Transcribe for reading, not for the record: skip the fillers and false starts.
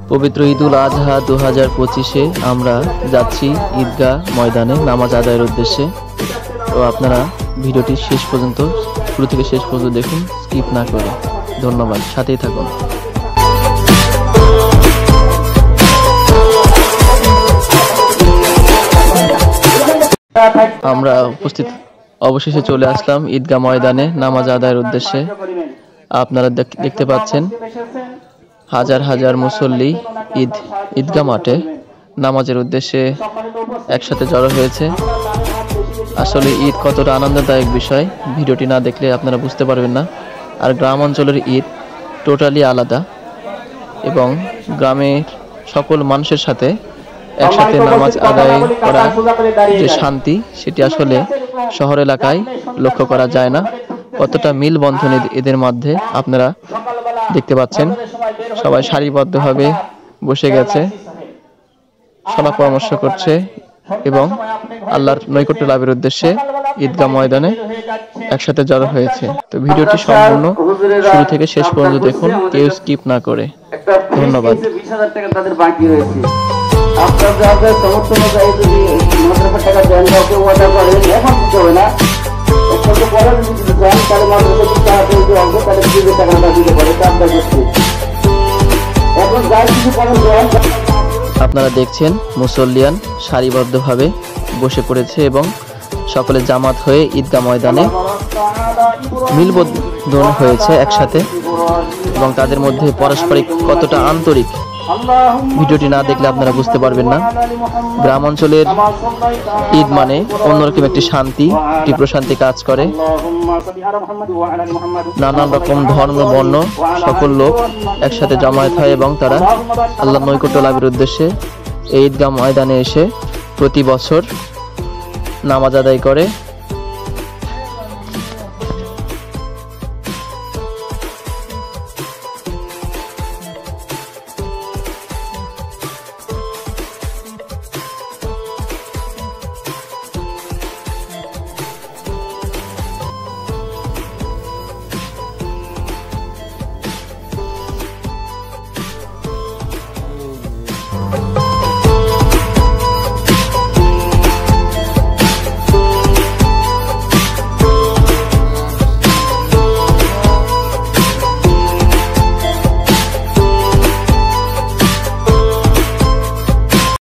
পবিত্র ঈদুল আজহা 2025-এ আমরা যাচ্ছি ঈদগাহ ময়দানে নামাজ আদায়ের উদ্দেশ্যে। তো আপনারা ভিডিওটি শেষ পর্যন্ত, শুরু থেকে শেষ পর্যন্ত দেখুন, স্কিপ না করে। ধন্যবাদ, সাথেই থাকুন। আমরা অবশেষে চলে আসলাম ঈদগাহ ময়দানে নামাজ আদায়ের উদ্দেশ্যে। আপনারা দেখতে পাচ্ছেন হাজার হাজার মুসল্লি ঈদগাহ মাঠে নামাজের উদ্দেশ্যে একসাথে জড়ো হয়েছে। আসলে ঈদ কতটা আনন্দদায়ক বিষয়, ভিডিওটি না দেখলে আপনারা বুঝতে পারবেন না। আর গ্রাম অঞ্চলের ঈদ টোটালি আলাদা, এবং গ্রামের সকল মানুষের সাথে একসাথে নামাজ আদায় করা যে শান্তি, সেটি আসলে শহর এলাকায় লক্ষ্য করা যায় না। কতটা মিল বন্ধন এদের মধ্যে আপনারা দেখতে পাচ্ছেন। সবাই সারিবদ্ধভাবে বসে গেছে, সলা পরামর্শ করছে এবং আল্লাহর নৈকট্য লাভের উদ্দেশ্যে ঈদগাহ ময়দানে একসাথে জড়ো হয়েছে। তো ভিডিওটি সম্পূর্ণ শুরু থেকে শেষ পর্যন্ত দেখুন, কেউ স্কিপ না করে। ধন্যবাদ। 20,000 টাকা তাদের বাকি রয়েছে। আপনার যাদের সমর্থন অনুযায়ী যদি 9,000 টাকা দেন, কাউকে ওয়াদা করেন, এখন দিতে হবে না, একটু পরে যদি দিতে চান তাহলে মাদ্রাসা কিছু টাকা তৈরি হবে, তাহলে 20,000 টাকাটা দিতে পারে। চাপটা করছে এখন যার কিছু করেন। আপনারা দেখছেন মুসল্লিয়ান সারিবদ্ধভাবে বসে পড়েছে এবং সকলে জামাত হয়ে ঈদগাহ ময়দানে মিলবন্ধন হয়েছে একসাথে, এবং তাদের মধ্যে পারস্পরিক কতটা আন্তরিক, ভিডিওটি না দেখলে আপনারা বুঝতে পারবেন না। গ্রাম অঞ্চলের ঈদ মানে অন্যরকম একটি শান্তি, একটি প্রশান্তি কাজ করে। নানান রকম ধর্ম বর্ণ সকল লোক একসাথে জমায়েত হয় এবং তারা আল্লাহর নৈকট্য লাভের উদ্দেশ্যে এই ঈদগাহ ময়দানে এসে প্রতি বছর নামাজ আদায় করে।